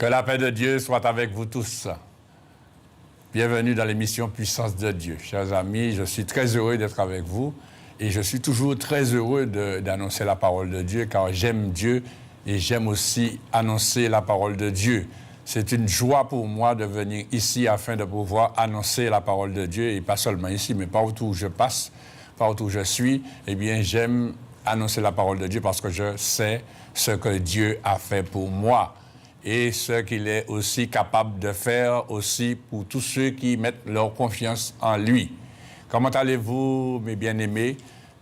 Que la paix de Dieu soit avec vous tous. Bienvenue dans l'émission Puissance de Dieu. Chers amis, je suis très heureux d'être avec vous et je suis toujours très heureux d'annoncer la parole de Dieu car j'aime Dieu et j'aime aussi annoncer la parole de Dieu. C'est une joie pour moi de venir ici afin de pouvoir annoncer la parole de Dieu et pas seulement ici, mais partout où je passe, partout où je suis, eh bien, j'aime annoncer la parole de Dieu parce que je sais ce que Dieu a fait pour moi et ce qu'il est aussi capable de faire aussi pour tous ceux qui mettent leur confiance en lui. Comment allez-vous, mes bien-aimés?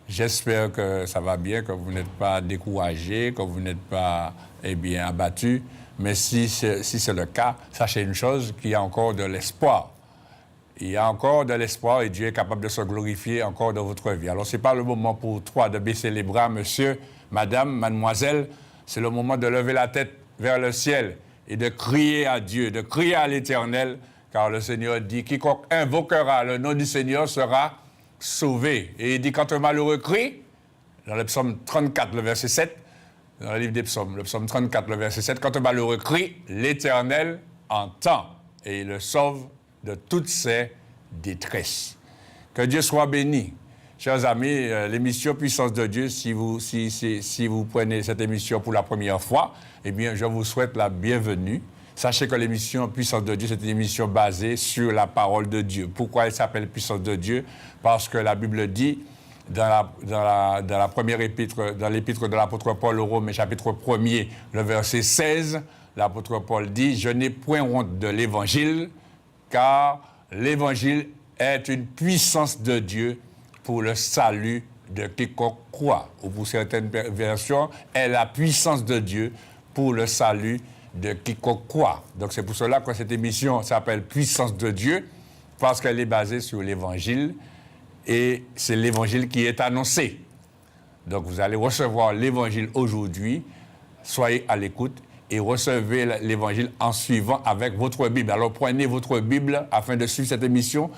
J'espère que ça va bien, que vous n'êtes pas découragés, que vous n'êtes pas, abattus. Mais si c'est le cas, sachez une chose, qu'il y a encore de l'espoir. Il y a encore de l'espoir et Dieu est capable de se glorifier encore dans votre vie. Alors, ce n'est pas le moment pour toi de baisser les bras, monsieur, madame, mademoiselle. C'est le moment de lever la tête vers le ciel et de crier à Dieu, de crier à l'Éternel, car le Seigneur dit, quiconque invoquera le nom du Seigneur sera sauvé. Et il dit, quand un malheureux crie, dans le psaume 34, le verset 7, dans le livre des psaumes, le psaume 34, le verset 7, quand un malheureux crie, l'Éternel entend et il le sauve de toutes ses détresses. Que Dieu soit béni. Chers amis, l'émission Puissance de Dieu, si vous prenez cette émission pour la première fois, eh bien, je vous souhaite la bienvenue. Sachez que l'émission Puissance de Dieu, c'est une émission basée sur la parole de Dieu. Pourquoi elle s'appelle Puissance de Dieu? Parce que la Bible dit, dans la première épître, dans l'épître de l'apôtre Paul aux Romains, chapitre 1er, le verset 16, l'apôtre Paul dit « Je n'ai point honte de l'Évangile, car l'Évangile est une puissance de Dieu pour le salut de quiconque croit. » Ou pour certaines versions, est la puissance de Dieu pour le salut de quiconque croit. Donc c'est pour cela que cette émission s'appelle Puissance de Dieu, parce qu'elle est basée sur l'Évangile, et c'est l'Évangile qui est annoncé. Donc vous allez recevoir l'Évangile aujourd'hui, soyez à l'écoute, et recevez l'Évangile en suivant avec votre Bible. Alors prenez votre Bible afin de suivre cette émission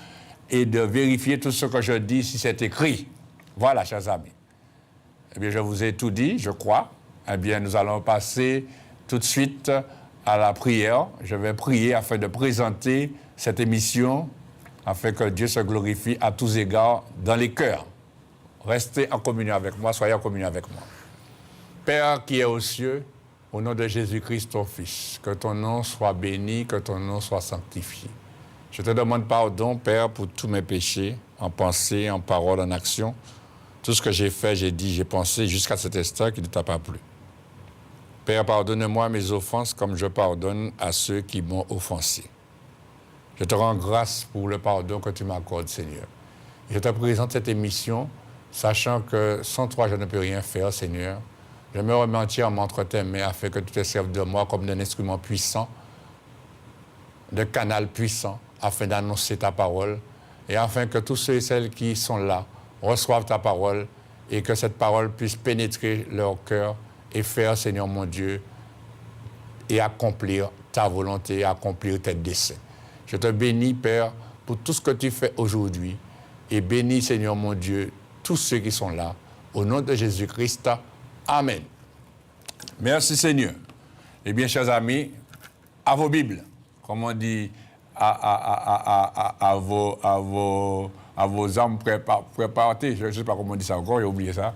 et de vérifier tout ce que je dis si c'est écrit. Voilà, chers amis. Eh bien, je vous ai tout dit, je crois. Eh bien, nous allons passer tout de suite à la prière. Je vais prier afin de présenter cette émission, afin que Dieu se glorifie à tous égards dans les cœurs. Restez en communion avec moi, soyez en communion avec moi. Père qui est aux cieux, au nom de Jésus-Christ, ton Fils, que ton nom soit béni, que ton nom soit sanctifié. Je te demande pardon, Père, pour tous mes péchés, en pensée, en parole, en action. Tout ce que j'ai fait, j'ai dit, j'ai pensé jusqu'à cet instant qui ne t'a pas plu. Père, pardonne-moi mes offenses comme je pardonne à ceux qui m'ont offensé. Je te rends grâce pour le pardon que tu m'accordes, Seigneur. Je te présente cette émission, sachant que sans toi, je ne peux rien faire, Seigneur. Je me remets entièrement entre tes mains afin que tu te serves de moi comme d'un instrument puissant, de canal puissant, afin d'annoncer ta parole et afin que tous ceux et celles qui sont là reçoivent ta parole et que cette parole puisse pénétrer leur cœur et faire, Seigneur mon Dieu, et accomplir ta volonté, accomplir tes desseins. Je te bénis, Père, pour tout ce que tu fais aujourd'hui et bénis, Seigneur mon Dieu, tous ceux qui sont là. Au nom de Jésus-Christ, Amen. Merci, Seigneur. Eh bien, chers amis, à vos Bibles, comme on dit, à vos âmes préparées. Je ne sais pas comment on dit ça encore, j'ai oublié ça.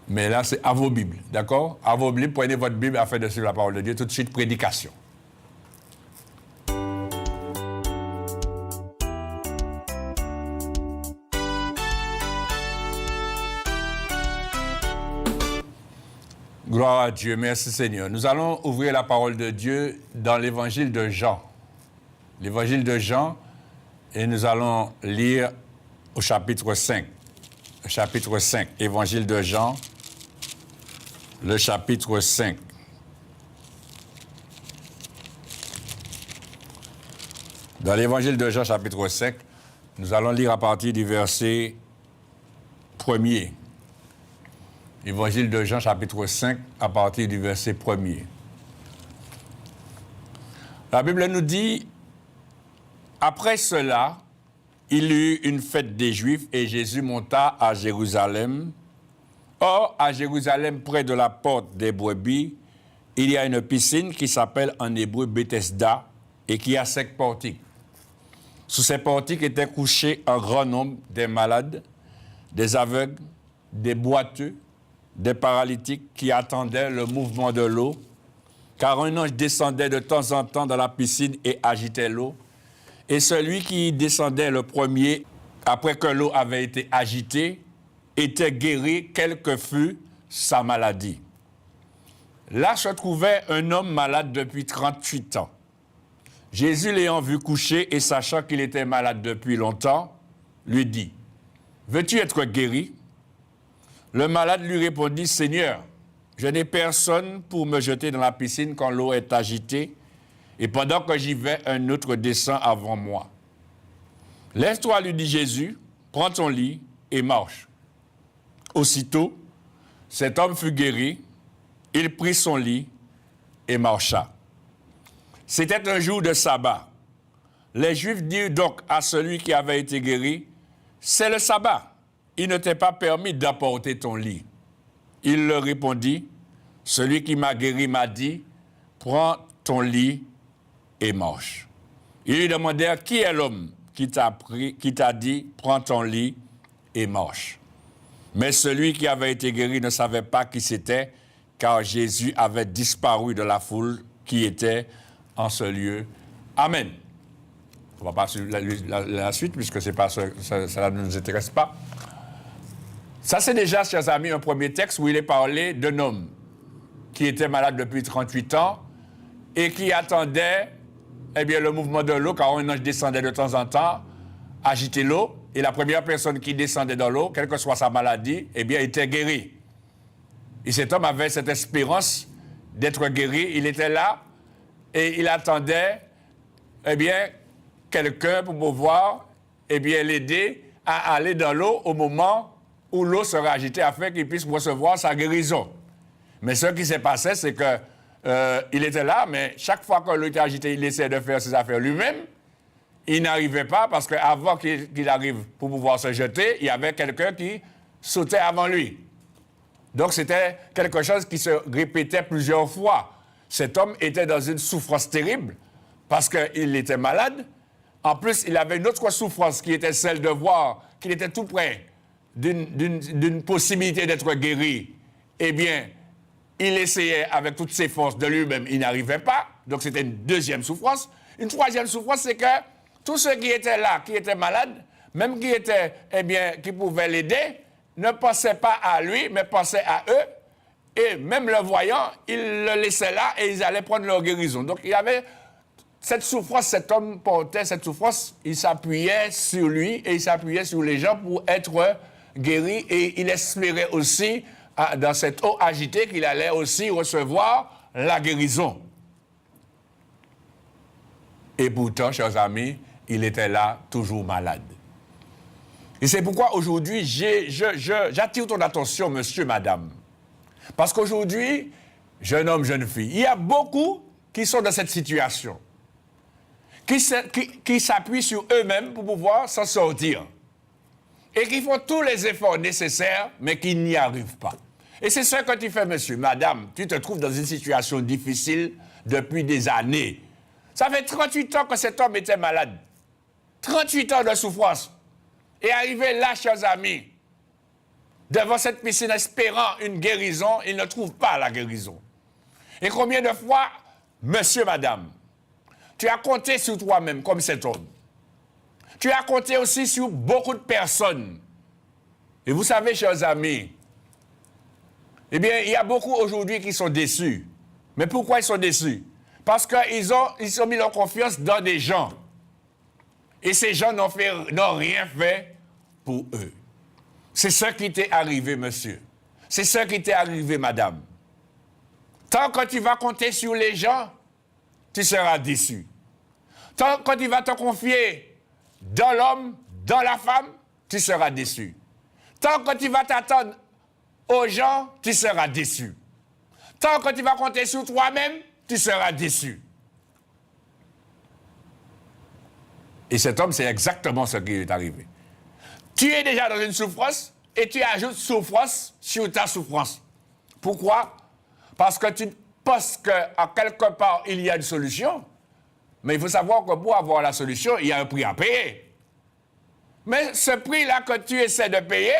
Mais là, c'est à vos Bibles, d'accord? À vos Bibles, prenez votre Bible afin de suivre la parole de Dieu. Tout de suite, prédication. Gloire à Dieu, merci Seigneur. Nous allons ouvrir la parole de Dieu dans l'évangile de Jean. L'évangile de Jean, et nous allons lire au chapitre 5. Le chapitre 5, évangile de Jean, le chapitre 5. Dans l'évangile de Jean, chapitre 5, nous allons lire à partir du verset 1er. Évangile de Jean, chapitre 5, à partir du verset 1er. La Bible nous dit, « Après cela, il y eut une fête des Juifs et Jésus monta à Jérusalem. Or, à Jérusalem, près de la porte des brebis, il y a une piscine qui s'appelle en hébreu Bethesda et qui a 5 portiques. Sous ces portiques étaient couchés un grand nombre des malades, des aveugles, des boiteux, des paralytiques qui attendaient le mouvement de l'eau, car un ange descendait de temps en temps dans la piscine et agitait l'eau. Et celui qui descendait le premier, après que l'eau avait été agitée, était guéri, quelle que fût sa maladie. Là se trouvait un homme malade depuis 38 ans. Jésus, l'ayant vu coucher et sachant qu'il était malade depuis longtemps, lui dit, « Veux-tu être guéri ?» Le malade lui répondit, « Seigneur, je n'ai personne pour me jeter dans la piscine quand l'eau est agitée, et pendant que j'y vais, un autre descend avant moi. » « Lève-toi, lui dit Jésus, prends ton lit et marche. » Aussitôt, cet homme fut guéri, il prit son lit et marcha. C'était un jour de sabbat. Les Juifs dirent donc à celui qui avait été guéri, « C'est le sabbat, il ne t'est pas permis d'apporter ton lit. » Il leur répondit, « Celui qui m'a guéri m'a dit, prends ton lit et marche. » Ils lui demandèrent, « Qui est l'homme qui t'a dit, prends ton lit et marche. » Mais celui qui avait été guéri ne savait pas qui c'était, car Jésus avait disparu de la foule qui était en ce lieu. Amen. On va pas suivre la suite, puisque c'est pas ça ne nous intéresse pas. Ça, c'est déjà, chers amis, un premier texte où il est parlé d'un homme qui était malade depuis 38 ans et qui attendait le mouvement de l'eau, car un ange descendait de temps en temps, agiter l'eau, et la première personne qui descendait dans l'eau, quelle que soit sa maladie, était guérie. Et cet homme avait cette espérance d'être guéri. Il était là et il attendait, quelqu'un pour pouvoir, l'aider à aller dans l'eau au moment où l'eau sera agitée afin qu'il puisse recevoir sa guérison. Mais ce qui s'est passé, c'est que il était là, mais chaque fois que l'eau était agitée, il essayait de faire ses affaires lui-même. Il n'arrivait pas parce qu'avant qu'il arrive pour pouvoir se jeter, il y avait quelqu'un qui sautait avant lui. Donc c'était quelque chose qui se répétait plusieurs fois. Cet homme était dans une souffrance terrible parce qu'il était malade. En plus, il avait une autre souffrance qui était celle de voir qu'il était tout près d'une possibilité d'être guéri. Il essayait avec toutes ses forces de lui-même, il n'arrivait pas. Donc c'était une deuxième souffrance. Une troisième souffrance, c'est que tous ceux qui étaient là, qui étaient malades, même qui pouvaient l'aider, ne pensaient pas à lui, mais pensaient à eux. Et même le voyant, ils le laissaient là et ils allaient prendre leur guérison. Donc il y avait cette souffrance, cet homme portait cette souffrance, il s'appuyait sur lui et il s'appuyait sur les gens pour être guéri. Et il espérait aussi, dans cette eau agitée, qu'il allait aussi recevoir la guérison. Et pourtant, chers amis, il était là, toujours malade. Et c'est pourquoi aujourd'hui, j'attire ton attention, monsieur, madame. Parce qu'aujourd'hui, jeune homme, jeune fille, il y a beaucoup qui sont dans cette situation, qui s'appuient sur eux-mêmes pour pouvoir s'en sortir. Et qui font tous les efforts nécessaires, mais qui n'y arrivent pas. Et c'est ce que tu fais, monsieur, madame. Tu te trouves dans une situation difficile depuis des années. Ça fait 38 ans que cet homme était malade. 38 ans de souffrance. Et arrivé là, chers amis, devant cette piscine espérant une guérison, il ne trouve pas la guérison. Et combien de fois, monsieur, madame, tu as compté sur toi-même comme cet homme. Tu as compté aussi sur beaucoup de personnes. Et vous savez, chers amis, il y a beaucoup aujourd'hui qui sont déçus. Mais pourquoi ils sont déçus? Parce qu'ils ont mis leur confiance dans des gens. Et ces gens n'ont rien fait pour eux. C'est ce qui t'est arrivé, monsieur. C'est ce qui t'est arrivé, madame. Tant que tu vas compter sur les gens, tu seras déçu. Tant que tu vas te confier dans l'homme, dans la femme, tu seras déçu. Tant que tu vas t'attendre aux gens, tu seras déçu. Tant que tu vas compter sur toi-même, tu seras déçu. Et cet homme, c'est exactement ce qui est arrivé. Tu es déjà dans une souffrance et tu ajoutes souffrance sur ta souffrance. Pourquoi? Parce que tu parce qu'à quelque part, il y a une solution. Mais il faut savoir que pour avoir la solution, il y a un prix à payer. Mais ce prix-là que tu essaies de payer,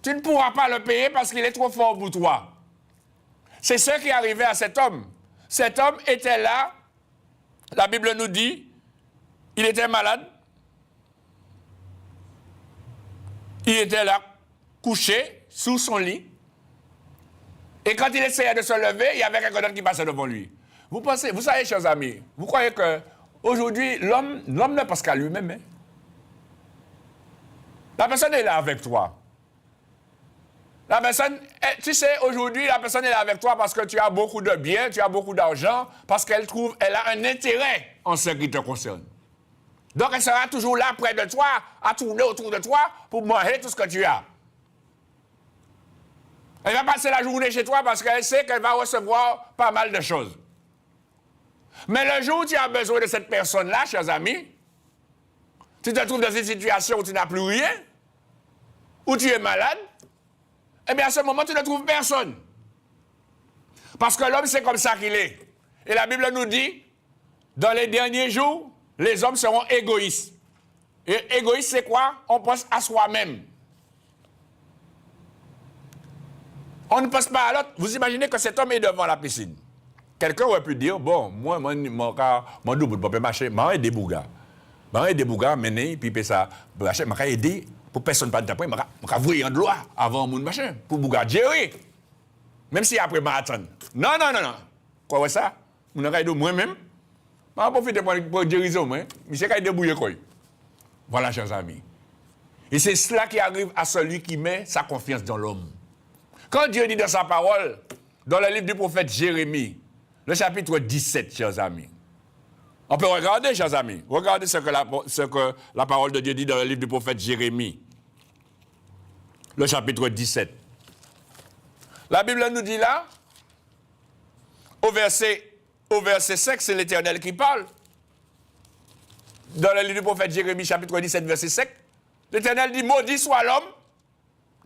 tu ne pourras pas le payer parce qu'il est trop fort pour toi. C'est ce qui est arrivé à cet homme. Cet homme était là, la Bible nous dit, il était malade. Il était là, couché, sous son lit. Et quand il essayait de se lever, il y avait quelqu'un d'autre qui passait devant lui. Vous savez, chers amis, vous croyez qu'aujourd'hui, l'homme ne pense qu'à lui-même. Hein? La personne est là avec toi. La personne, tu sais, aujourd'hui, la personne est là avec toi parce que tu as beaucoup de biens, tu as beaucoup d'argent, parce qu'elle a un intérêt en ce qui te concerne. Donc, elle sera toujours là près de toi, à tourner autour de toi pour manger tout ce que tu as. Elle va passer la journée chez toi parce qu'elle sait qu'elle va recevoir pas mal de choses. Mais le jour où tu as besoin de cette personne-là, chers amis, tu te trouves dans une situation où tu n'as plus rien, où tu es malade, eh bien à ce moment, tu ne trouves personne. Parce que l'homme, c'est comme ça qu'il est. Et la Bible nous dit, dans les derniers jours, les hommes seront égoïstes. Et égoïste, c'est quoi? On pense à soi-même. On ne pense pas à l'autre. Vous imaginez que cet homme est devant la piscine. Quelqu'un aurait pu dire, bon, moi, mon double ne peux pas marcher, je vais aider Bouga. Je vais aider Bouga, mener, puis ça, je vais aider, pour personne pas d'après, je vais ouvrir un droit avant mon machin, pour Bouga gérer. Même si après, je vais attendre. Non. Quoi, ça? Je vais aider moi-même. Je vais profiter pour diriger moi. Je vais aider Bouga. Voilà, chers amis. Et c'est cela qui arrive à celui qui met sa confiance dans l'homme. Quand Dieu dit dans sa parole, dans le livre du prophète Jérémie, le chapitre 17, chers amis. On peut regarder, chers amis. Regardez ce que la parole de Dieu dit dans le livre du prophète Jérémie. Le chapitre 17. La Bible nous dit là, au verset 5, c'est l'Éternel qui parle. Dans le livre du prophète Jérémie, chapitre 17, verset 5, l'Éternel dit, maudit soit l'homme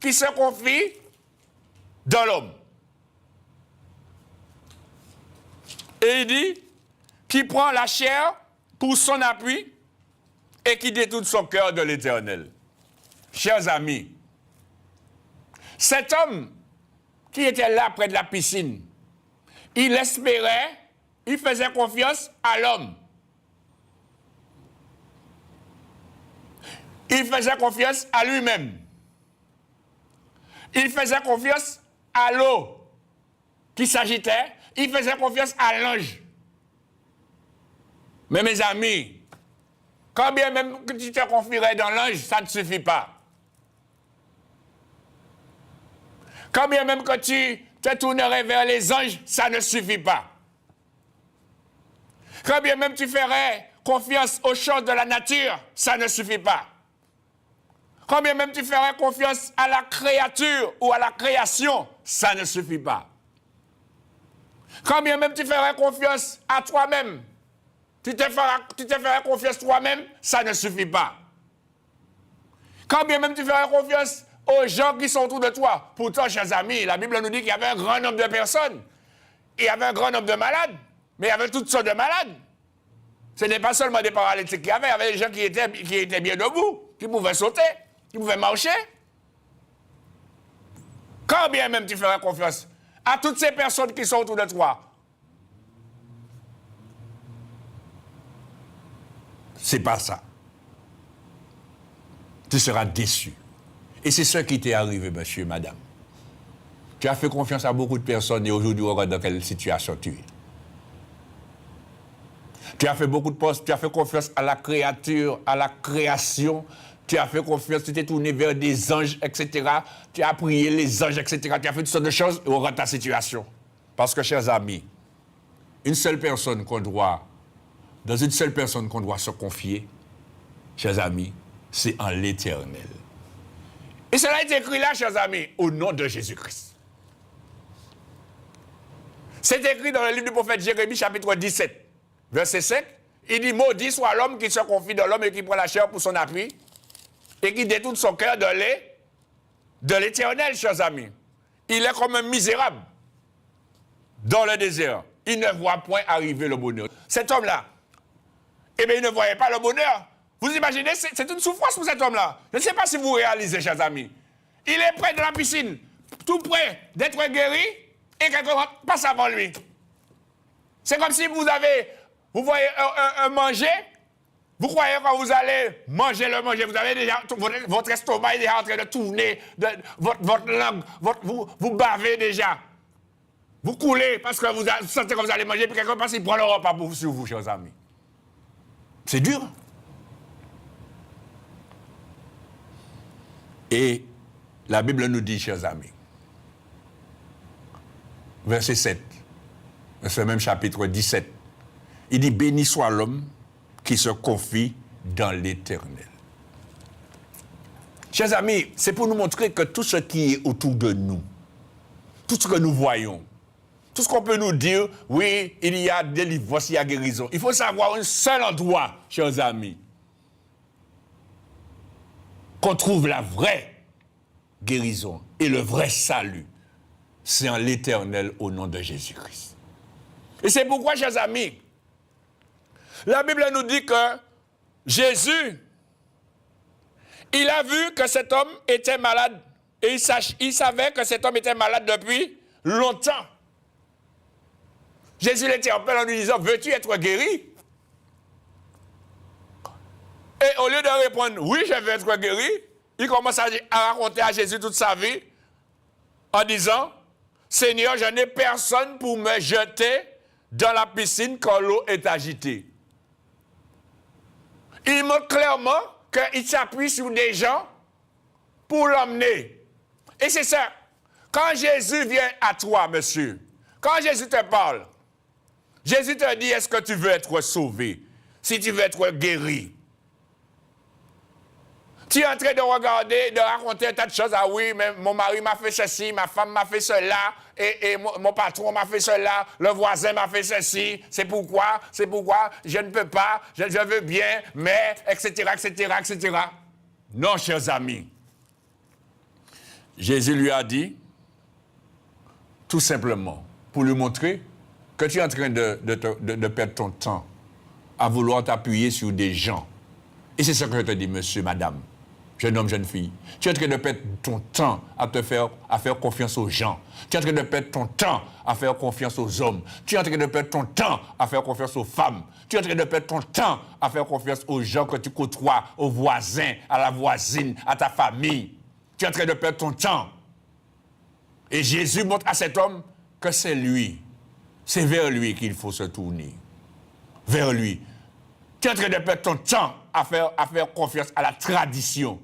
qui se confie dans l'homme. Et il dit, qui prend la chair pour son appui et qui détourne son cœur de l'Éternel. Chers amis, cet homme qui était là près de la piscine, il espérait, il faisait confiance à l'homme. Il faisait confiance à lui-même. Il faisait confiance à l'eau qui s'agitait. Il faisait confiance à l'ange. Mais mes amis, quand bien même que tu te confierais dans l'ange, ça ne suffit pas. Quand bien même que tu te tournerais vers les anges, ça ne suffit pas. Quand bien même tu ferais confiance aux choses de la nature, ça ne suffit pas. Quand bien même tu ferais confiance à la créature ou à la création, ça ne suffit pas. Quand bien même tu ferais confiance à toi-même, tu te ferais confiance toi-même, ça ne suffit pas. Quand bien même tu ferais confiance aux gens qui sont autour de toi, pourtant, chers amis, la Bible nous dit qu'il y avait un grand nombre de personnes, il y avait un grand nombre de malades, mais il y avait toutes sortes de malades. Ce n'est pas seulement des paralytiques qu'il y avait des gens qui étaient bien debout, qui pouvaient sauter, qui pouvaient marcher. Quand bien même tu ferais confiance à toutes ces personnes qui sont autour de toi, c'est pas ça. Tu seras déçu. Et c'est ce qui t'est arrivé, monsieur, madame. Tu as fait confiance à beaucoup de personnes et aujourd'hui, regarde dans quelle situation tu es. Tu as fait beaucoup de postes, tu as fait confiance à la créature, à la création. Tu as fait confiance, tu t'es tourné vers des anges, etc. Tu as prié les anges, etc. Tu as fait toutes sortes de choses et regarde ta situation. Parce que, chers amis, dans une seule personne qu'on doit se confier, chers amis, c'est en l'Éternel. Et cela est écrit là, chers amis, au nom de Jésus-Christ. C'est écrit dans le livre du prophète Jérémie, chapitre 17, verset 5. Il dit, maudit soit l'homme qui se confie dans l'homme et qui prend la chair pour son appui et qui détourne son cœur de l'Éternel, chers amis. Il est comme un misérable. dans le désert. Il ne voit point arriver le bonheur. Cet homme-là, eh bien, il ne voyait pas le bonheur. Vous imaginez, c'est une souffrance pour cet homme-là. Je ne sais pas si vous réalisez, chers amis. Il est près de la piscine, tout près d'être guéri, et quelqu'un passe avant lui. C'est comme si vous voyez un manger, vous croyez quand vous allez manger le manger, vous avez déjà, votre estomac est déjà en train de tourner, votre langue, vous bavez déjà. Vous coulez parce que vous sentez que vous allez manger, puis quelqu'un passe, il prend le repas sur vous, chers amis. C'est dur. Et la Bible nous dit, chers amis, verset 7, dans ce même chapitre 17, il dit, béni soit l'homme qui se confie dans l'Éternel. Chers amis, c'est pour nous montrer que tout ce qui est autour de nous, tout ce que nous voyons, tout ce qu'on peut nous dire, oui, il y a délivrance, il y a guérison. Il faut savoir un seul endroit, chers amis, qu'on trouve la vraie guérison et le vrai salut. C'est en l'Éternel au nom de Jésus-Christ. Et c'est pourquoi, chers amis, la Bible nous dit que Jésus, il a vu que cet homme était malade et il savait que cet homme était malade depuis longtemps. Jésus l'interpelle en lui disant, veux-tu être guéri? Et au lieu de répondre, oui, je veux être guéri, il commence à raconter à Jésus toute sa vie en disant, Seigneur, je n'ai personne pour me jeter dans la piscine quand l'eau est agitée. Il montre clairement qu'il s'appuie sur des gens pour l'emmener. Et c'est ça. Quand Jésus vient à toi, monsieur, quand Jésus te parle, Jésus te dit, est-ce que tu veux être sauvé? Si tu veux être guéri. Tu es en train de regarder, de raconter un tas de choses. Ah oui, mais mon mari m'a fait ceci, ma femme m'a fait cela, et mon patron m'a fait cela, le voisin m'a fait ceci. C'est pourquoi, je ne peux pas, je veux bien, mais, etc., etc., etc. Non, chers amis. Jésus lui a dit, tout simplement, pour lui montrer que tu es en train de perdre ton temps à vouloir t'appuyer sur des gens. Et c'est ce que je te dis, monsieur, madame, jeune homme, jeune fille. Tu es en train de perdre ton temps à faire confiance aux gens. Tu es en train de perdre ton temps à faire confiance aux hommes. Tu es en train de perdre ton temps à faire confiance aux femmes. Tu es en train de perdre ton temps à faire confiance aux gens que tu côtoies, aux voisins, à la voisine, à ta famille. Tu es en train de perdre ton temps. Et Jésus montre à cet homme que c'est lui. C'est vers lui qu'il faut se tourner. Vers lui. Tu es en train de perdre ton temps à faire confiance à la tradition.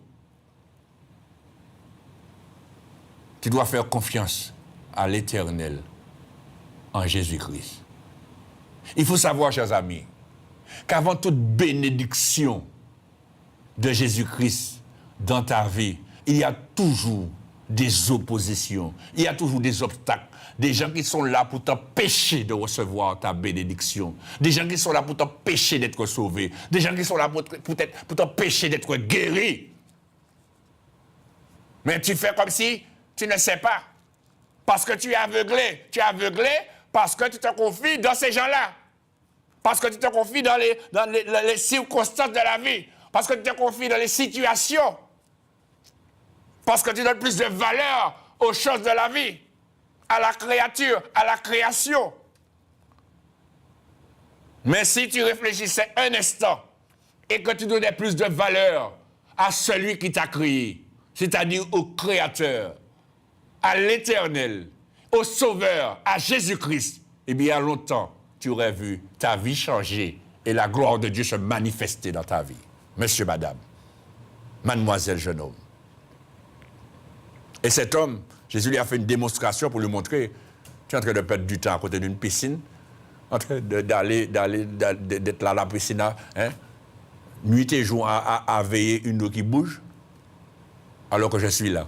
Tu dois faire confiance à l'Éternel en Jésus-Christ. Il faut savoir, chers amis, qu'avant toute bénédiction de Jésus-Christ dans ta vie, il y a toujours des oppositions, il y a toujours des obstacles, des gens qui sont là pour t'empêcher de recevoir ta bénédiction, des gens qui sont là pour t'empêcher d'être sauvé, des gens qui sont là pour t'empêcher d'être guéri. Mais tu fais comme si tu ne sais pas, parce que tu es aveuglé. Tu es aveuglé parce que tu te confies dans ces gens-là, parce que tu te confies dans les circonstances de la vie, parce que tu te confies dans les situations, parce que tu donnes plus de valeur aux choses de la vie, à la créature, à la création. Mais si tu réfléchissais un instant et que tu donnais plus de valeur à celui qui t'a créé, c'est-à-dire au Créateur, à l'Éternel, au Sauveur, à Jésus-Christ, eh bien, il y a longtemps, tu aurais vu ta vie changer et la gloire de Dieu se manifester dans ta vie. Monsieur, madame, mademoiselle, jeune homme. Et cet homme, Jésus lui a fait une démonstration pour lui montrer, tu es en train de perdre du temps à côté d'une piscine, en train d'être là à la piscine, hein, nuit et jour à veiller une eau qui bouge, alors que je suis là.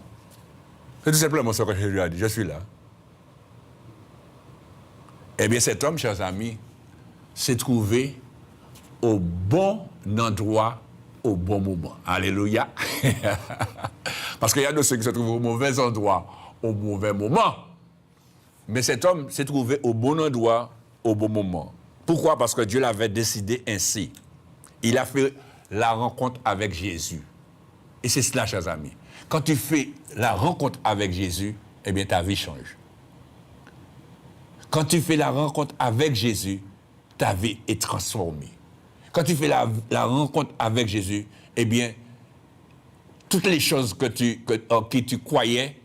C'est tout simplement ce que Jésus lui a dit, je suis là. Eh bien, cet homme, chers amis, s'est trouvé au bon endroit, au bon moment. Alléluia. Parce qu'il y a de ceux qui se trouvent au mauvais endroit, au mauvais moment. Mais cet homme s'est trouvé au bon endroit, au bon moment. Pourquoi? Parce que Dieu l'avait décidé ainsi. Il a fait la rencontre avec Jésus. Et c'est cela, chers amis. Quand tu fais la rencontre avec Jésus, eh bien, ta vie change. Quand tu fais la rencontre avec Jésus, ta vie est transformée. Quand tu fais la rencontre avec Jésus, eh bien, toutes les choses en qui tu croyais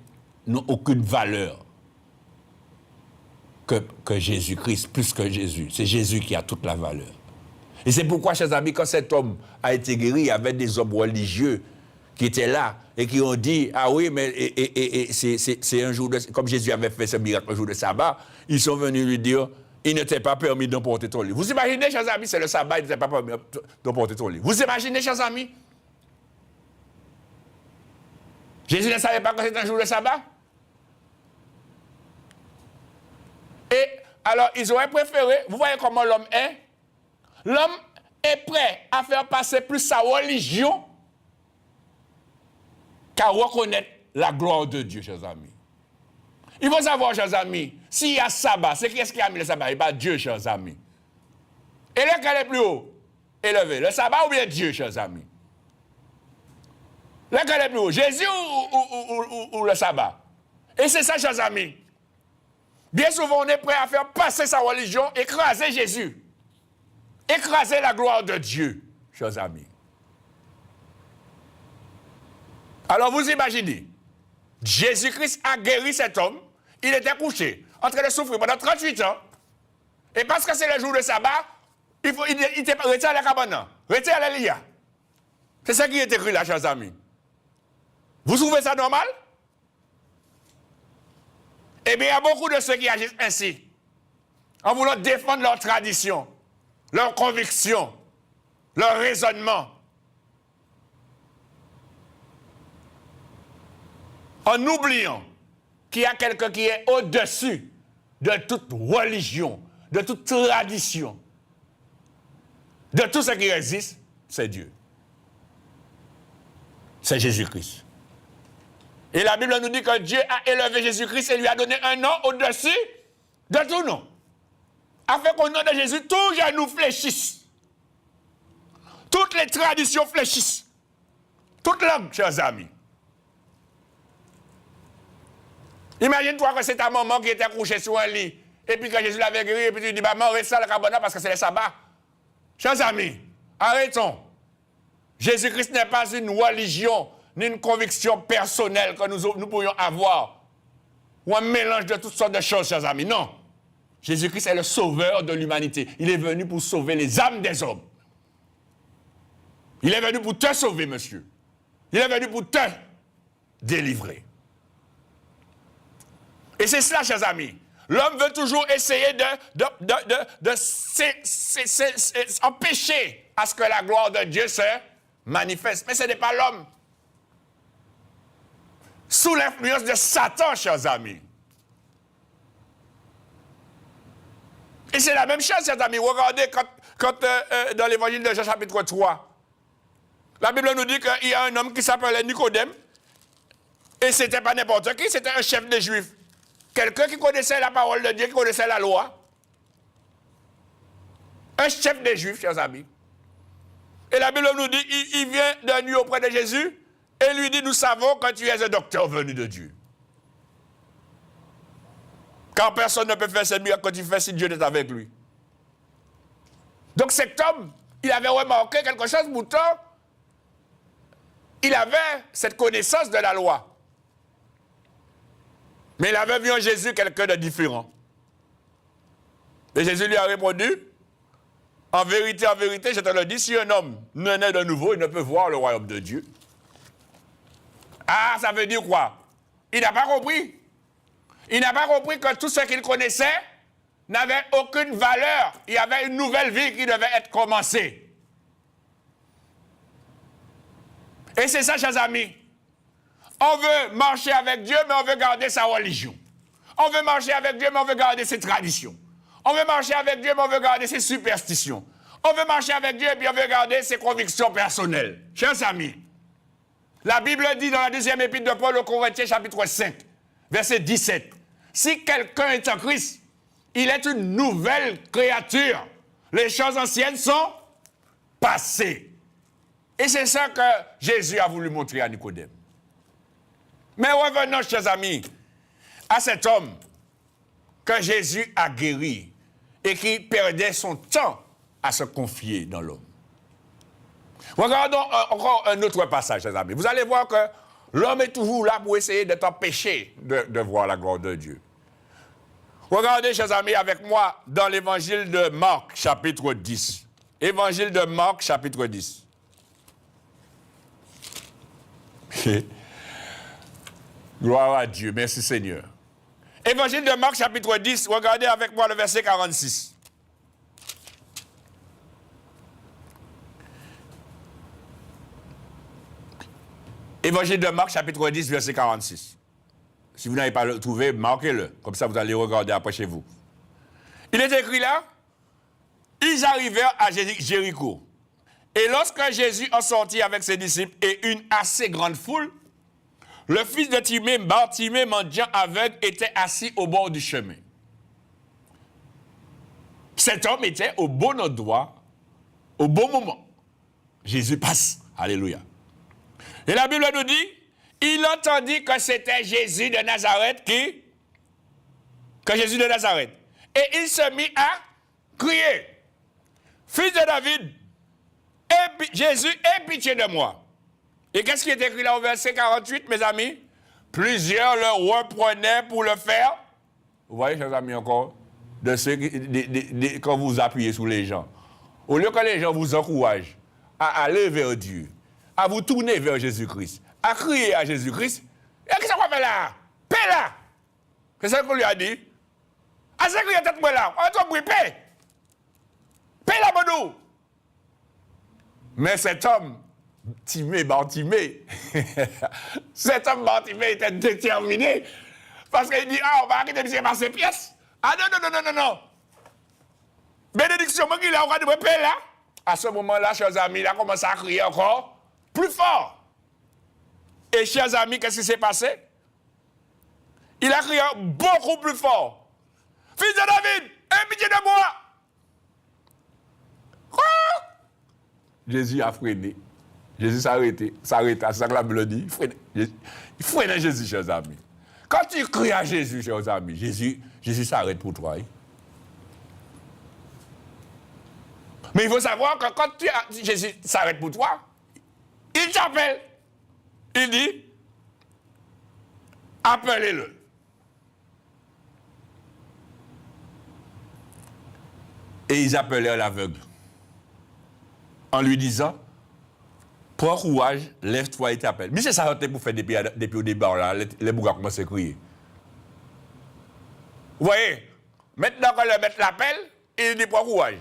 n'ont aucune valeur que Jésus-Christ, plus que Jésus. C'est Jésus qui a toute la valeur. Et c'est pourquoi, chers amis, quand cet homme a été guéri, il y avait des hommes religieux qui étaient là et qui ont dit, ah oui, mais c'est un jour, comme Jésus avait fait ce miracle un jour de sabbat, ils sont venus lui dire, il n'était pas permis d'emporter ton lit. Vous imaginez, chers amis, c'est le sabbat, il n'était pas permis d'emporter ton lit. Vous imaginez, chers amis? Jésus ne savait pas que c'était un jour de sabbat? Et alors, ils auraient préféré, vous voyez comment l'homme est? L'homme est prêt à faire passer plus sa religion qu'à reconnaître la gloire de Dieu, chers amis. Il faut savoir, chers amis, s'il y a sabbat, c'est qui est-ce qui a mis le sabbat? Il pas Dieu, chers amis. Et lequel est plus haut? Élevé. Le sabbat ou bien Dieu, chers amis? Lequel est plus haut? Jésus ou le sabbat? Et c'est ça, chers amis. Bien souvent, on est prêt à faire passer sa religion, écraser Jésus. Écraser la gloire de Dieu, chers amis. Alors vous imaginez, Jésus-Christ a guéri cet homme, il était couché, en train de souffrir pendant 38 ans, et parce que c'est le jour de sabbat, il était retiré à la cabane, retiré à la lia. C'est ça qui est écrit là, chers amis. Vous trouvez ça normal? Eh bien, il y a beaucoup de ceux qui agissent ainsi, en voulant défendre leur tradition, leur conviction, leur raisonnement, en oubliant qu'il y a quelqu'un qui est au-dessus de toute religion, de toute tradition, de tout ce qui existe, c'est Dieu. C'est Jésus-Christ. Et la Bible nous dit que Dieu a élevé Jésus-Christ et lui a donné un nom au-dessus de tout nom. Afin qu'au nom de Jésus, tout genou fléchisse. Toutes les traditions fléchissent. Toute langue, chers amis. Imagine-toi que c'est ta maman qui était couchée sur un lit, et puis que Jésus l'avait guéri, et puis tu dis, maman, reste à la cabane parce que c'est le sabbat. Chers amis, arrêtons. Jésus-Christ n'est pas une religion, ni une conviction personnelle que nous pourrions avoir, ou un mélange de toutes sortes de choses, chers amis. Non. Jésus-Christ est le sauveur de l'humanité. Il est venu pour sauver les âmes des hommes. Il est venu pour te sauver, monsieur. Il est venu pour te délivrer. Et c'est cela, chers amis. L'homme veut toujours essayer empêcher à ce que la gloire de Dieu se manifeste. Mais ce n'est pas l'homme. Sous l'influence de Satan, chers amis. Et c'est la même chose, chers amis. Regardez quand dans l'évangile de Jean chapitre 3, la Bible nous dit qu'il y a un homme qui s'appelait Nicodème, et ce n'était pas n'importe qui, c'était un chef des Juifs. Quelqu'un qui connaissait la parole de Dieu, qui connaissait la loi. Un chef des Juifs, chers amis. Et la Bible nous dit, il vient de nuit auprès de Jésus, et lui dit, nous savons que tu es un docteur venu de Dieu. Car personne ne peut faire ce miracle que tu fais si Dieu est avec lui. Donc cet homme, il avait remarqué quelque chose, pourtant, il avait cette connaissance de la loi. Mais il avait vu en Jésus quelqu'un de différent. Et Jésus lui a répondu, en vérité, je te le dis, si un homme ne naît de nouveau, il ne peut voir le royaume de Dieu. Ah, ça veut dire quoi? Il n'a pas compris. Il n'a pas compris que tout ce qu'il connaissait n'avait aucune valeur. Il y avait une nouvelle vie qui devait être commencée. Et c'est ça, chers amis. On veut marcher avec Dieu, mais on veut garder sa religion. On veut marcher avec Dieu, mais on veut garder ses traditions. On veut marcher avec Dieu, mais on veut garder ses superstitions. On veut marcher avec Dieu, et puis on veut garder ses convictions personnelles. Chers amis, la Bible dit dans la deuxième épître de Paul aux Corinthiens, chapitre 5, verset 17, « si quelqu'un est en Christ, il est une nouvelle créature. Les choses anciennes sont passées. Et c'est ça que Jésus a voulu montrer à Nicodème. Mais revenons, chers amis, à cet homme que Jésus a guéri et qui perdait son temps à se confier dans l'homme. Regardons encore un autre passage, chers amis. Vous allez voir que l'homme est toujours là pour essayer de t'empêcher de voir la gloire de Dieu. Regardez, chers amis, avec moi dans l'évangile de Marc, chapitre 10. Évangile de Marc, chapitre 10. Gloire à Dieu, merci Seigneur. Évangile de Marc, chapitre 10, regardez avec moi le verset 46. Évangile de Marc, chapitre 10, verset 46. Si vous n'avez pas le trouvé, marquez-le. Comme ça, vous allez regarder après chez vous. Il est écrit là, ils arrivèrent à Jéricho. Et lorsque Jésus en sortit avec ses disciples et une assez grande foule, le fils de Timée, Bartimée, mendiant aveugle, était assis au bord du chemin. Cet homme était au bon endroit, au bon moment. Jésus passe. Alléluia. Et la Bible nous dit, il entendit que c'était Jésus de Nazareth Jésus de Nazareth. Et il se mit à crier, Fils de David, Jésus, aie pitié de moi. Et qu'est-ce qui est écrit là au verset 48, mes amis? Plusieurs le reprenaient pour le faire. Vous voyez, chers amis, encore, quand vous appuyez sur les gens. Au lieu que les gens vous encouragent à aller vers Dieu, à vous tourner vers Jésus-Christ, à crier à Jésus-Christ, et qu'est-ce qu'on fait là? Paix là! C'est ça qu'on lui a dit. À ce crier tête moi là, on va te paix! Paix là, Bodou! Mais cet homme, Bartimée, cet homme Bartimée était déterminé parce qu'il dit, on va arrêter de se passer pièces. Ah non. Bénédiction, moi qui l'a, on va dire, paix là. À ce moment-là, chers amis, il a commencé à crier encore plus fort. Et chers amis, qu'est-ce qui s'est passé? Il a crié beaucoup plus fort. Fils de David, aie pitié de moi! Quoi? Jésus a freiné. Jésus s'arrêta, c'est ça que la Bible dit. Il freine Jésus, chers amis. Quand tu cries à Jésus, chers amis, Jésus s'arrête pour toi. Hein? Mais il faut savoir que quand Jésus s'arrête pour toi, il t'appelle. Il dit, appelez-le. Et ils appelèrent l'aveugle en lui disant, prends courage, lève-toi et t'appelle. Mais c'est ça pour faire depuis au départ, là, les bougas commencent à crier. Vous voyez, maintenant que le maître l'appelle, il dit prends courage.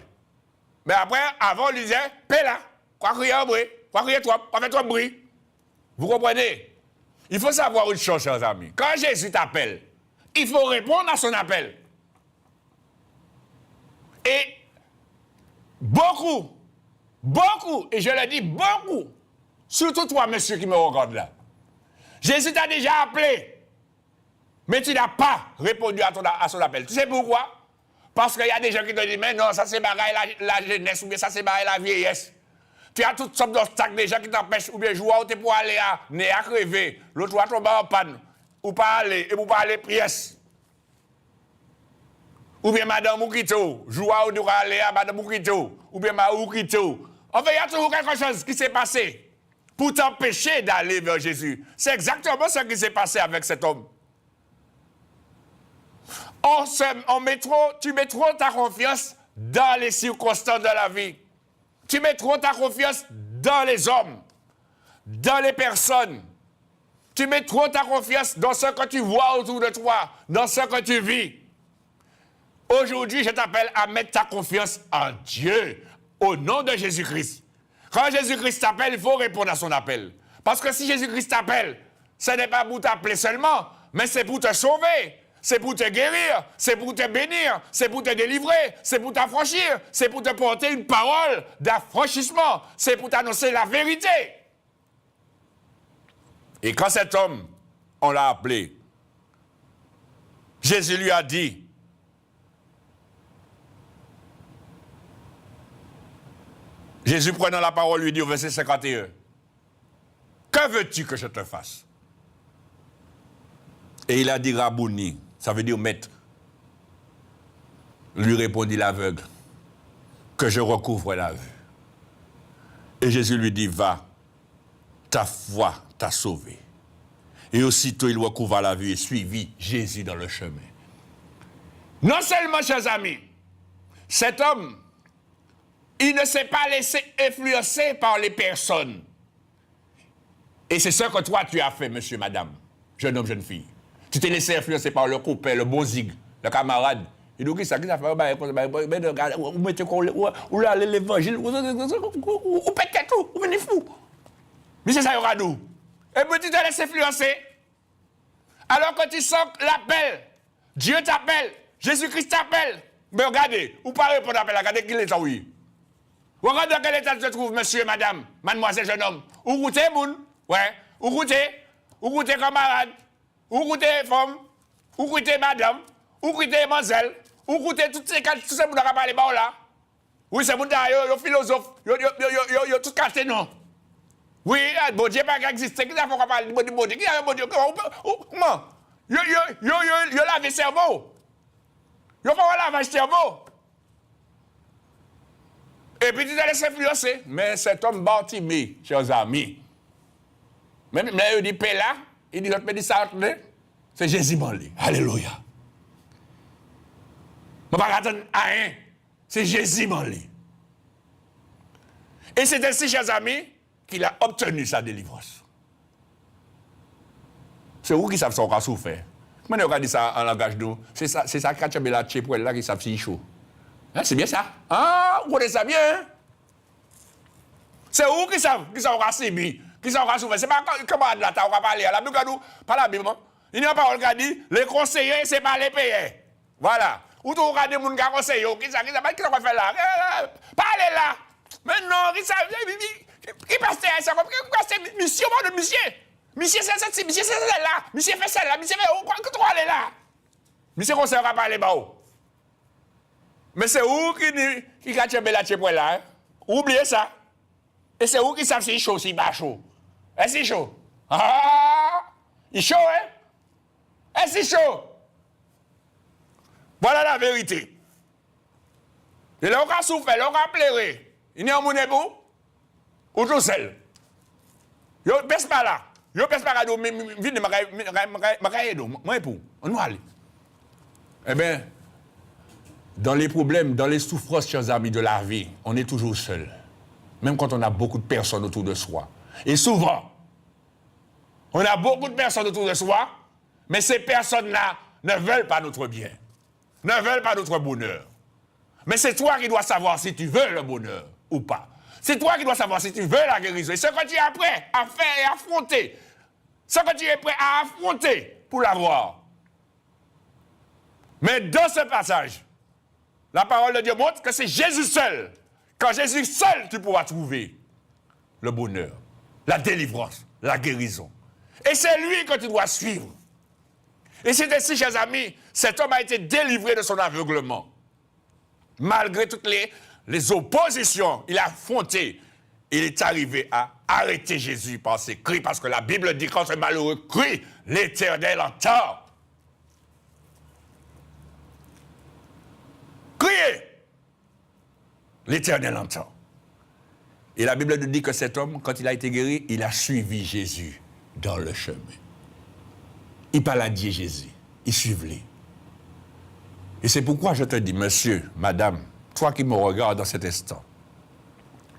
Mais après, avant, il disait, paix là, quoi crier en bruit, quoi crier toi, quoi faire toi bruit. Vous comprenez? Il faut savoir une chose, chers amis. Quand Jésus t'appelle, il faut répondre à son appel. Et beaucoup, et je le dis beaucoup, surtout toi, monsieur qui me regarde là, Jésus t'a déjà appelé, mais tu n'as pas répondu à son appel. Tu sais pourquoi? Parce qu'il y a des gens qui te disent, mais non, ça c'est bagaille la jeunesse, ou bien ça c'est bagaille la vieillesse. Tu as toutes sortes d'obstacles, des gens qui t'empêchent, ou bien jouer où tu pour aller à crever, l'autre va tomber en panne, ou pas aller, et pour pas aller pièce. Ou bien Madame Moukito, jouer où tu vas aller à Madame Moukito, ou bien Moukito. En fait, il y a toujours quelque chose qui s'est passé pour t'empêcher d'aller vers Jésus. C'est exactement ce qui s'est passé avec cet homme. Tu mets trop ta confiance dans les circonstances de la vie. Tu mets trop ta confiance dans les hommes, dans les personnes. Tu mets trop ta confiance dans ce que tu vois autour de toi, dans ce que tu vis. Aujourd'hui, je t'appelle à mettre ta confiance en Dieu, au nom de Jésus-Christ. Quand Jésus-Christ t'appelle, il faut répondre à son appel. Parce que si Jésus-Christ t'appelle, ce n'est pas pour t'appeler seulement, mais c'est pour te sauver. C'est pour te guérir, c'est pour te bénir, c'est pour te délivrer, c'est pour t'affranchir, c'est pour te porter une parole d'affranchissement, c'est pour t'annoncer la vérité. Et quand cet homme, on l'a appelé, Jésus lui a dit, Jésus prenant la parole lui dit au verset 51, « Que veux-tu que je te fasse ?» Et il a dit, « Rabouni », ça veut dire maître. Lui répondit l'aveugle, « Que je recouvre la vue. » Et Jésus lui dit, « Va, ta foi t'a sauvé. » Et aussitôt il recouvra la vue et suivit Jésus dans le chemin. Non seulement, chers amis, cet homme, il ne s'est pas laissé influencer par les personnes. Et c'est ce que toi tu as fait, monsieur, madame, jeune homme, jeune fille. Tu t'es laissé influencer par le copain, le bon zig, le camarade. Il dit, ça, ça fait, vous mettez où là, l'évangile, vous pétez tout, vous venez fou. Mais c'est ça, il y aura nous. Et puis tu te laisses influencer. Alors que tu sens l'appel, Dieu t'appelle, Jésus-Christ t'appelle. Mais regardez, ou pas répondre à l'appel, regardez qu'il est oui. Regardez dans quel état tu te trouves, monsieur, madame, mademoiselle, jeune homme. Ou goûtez, moun, ouais, ou goûtez camarade, ou goûtez femme, ou goûtez madame, ou goûtez mademoiselle, ou goûtez tous ces gens qui ont parlé là. Oui, c'est moun yo philosophe, yo tout cassé, non. Oui, bon Dieu pas existé. Qui a fait parler de bon Dieu? Qui a bon Dieu? Comment? Yo lave le cerveau. Yo fait un lavage cerveau. Et puis tu te laisses influencer. Mais cet homme Bartimée, chers amis, même là, il dit Péla, il dit l'autre, mais dit ça, c'est Jésus Manlé. Alléluia. Je ne vais pas attendre à rien. C'est Jésus Manlé. Et c'est ainsi, chers amis, qu'il a obtenu sa délivrance. C'est où qui savent son cas souffert? Comment on a dit ça en langage nous? C'est ça quand tu as la tchèque là qui savent si chaud. Hein, c'est bien ça? Ah, vous connaissez ça bien? Hein? C'est où qui savent Rassimi, qui savent souffert? C'est pas comment là, tu as parlé. La Bible, pas la Bible. Il n'y a pas un dit, les conseillers, c'est pas les payés. Voilà. Ou tu regardes des gens qui conseillent, qui savent faire là? Parlez là! Mais non, qui savent. Qui passe ça? Pourquoi c'est monsieur, mon monsieur? Monsieur, c'est là. Monsieur fait ça là. Monsieur fait où? Quoi que tu aller là? Monsieur conseille à parler bas. Mais c'est où qui a tchébé la tchébé là? Oubliez ça. Et c'est où qui savent si c'est chaud, si bas chaud? Est-ce que c'est chaud? Ah! Il est chaud, hein? Est-ce que c'est chaud? Voilà la vérité. Et là, on a souffert, on a pleuré. Il y a un monde pour? Ou tout seul. Yo pèse pas là. Yo pèse pas là. Vite, moi pour. On va aller. Eh bien, dans les problèmes, dans les souffrances, chers amis, de la vie, on est toujours seul. Même quand on a beaucoup de personnes autour de soi. Et souvent, on a beaucoup de personnes autour de soi, mais ces personnes-là ne veulent pas notre bien. Ne veulent pas notre bonheur. Mais c'est toi qui dois savoir si tu veux le bonheur ou pas. C'est toi qui dois savoir si tu veux la guérison. Et ce que tu es prêt à faire et à affronter. Ce que tu es prêt à affronter pour l'avoir. Mais dans ce passage, la parole de Dieu montre que c'est Jésus seul. Quand Jésus seul, tu pourras trouver le bonheur, la délivrance, la guérison. Et c'est lui que tu dois suivre. Et c'est ainsi, chers amis, cet homme a été délivré de son aveuglement. Malgré toutes les oppositions, il a affronté. Il est arrivé à arrêter Jésus par ses cris, parce que la Bible dit quand ce malheureux crie, l'Éternel entend. Criez! L'Éternel entend. Et la Bible nous dit que cet homme, quand il a été guéri, il a suivi Jésus dans le chemin. Il paladiait Jésus. Il suivait. Et c'est pourquoi je te dis, monsieur, madame, toi qui me regardes dans cet instant,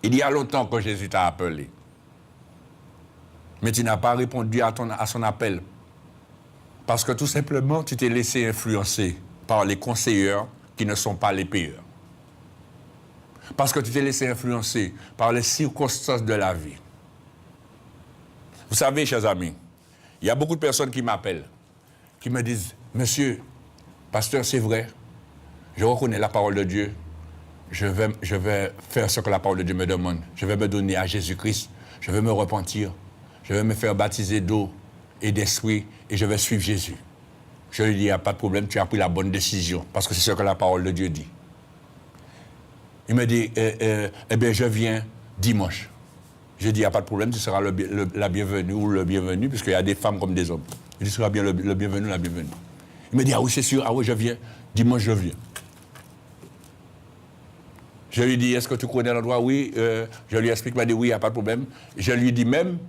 il y a longtemps que Jésus t'a appelé. Mais tu n'as pas répondu à son appel. Parce que tout simplement, tu t'es laissé influencer par les conseillers qui ne sont pas les payeurs. Parce que tu t'es laissé influencer par les circonstances de la vie. Vous savez, chers amis, il y a beaucoup de personnes qui m'appellent, qui me disent, monsieur, pasteur, c'est vrai, je reconnais la parole de Dieu, je vais faire ce que la parole de Dieu me demande, je vais me donner à Jésus-Christ, je vais me repentir, je vais me faire baptiser d'eau et d'esprit et je vais suivre Jésus. Je lui dis, il n'y a pas de problème, tu as pris la bonne décision, parce que c'est ce que la parole de Dieu dit. Il me dit, eh bien, je viens dimanche. Je dis, il n'y a pas de problème, tu seras la bienvenue ou le bienvenu, puisqu'il y a des femmes comme des hommes. Je dis, tu seras bien le bienvenu, la bienvenue. Il me dit, ah oui, c'est sûr, ah oui, je viens. Dimanche, je viens. Je lui dis, est-ce que tu connais l'endroit? Oui. Je lui explique, il m'a dit, oui, il n'y a pas de problème. Je lui dis même,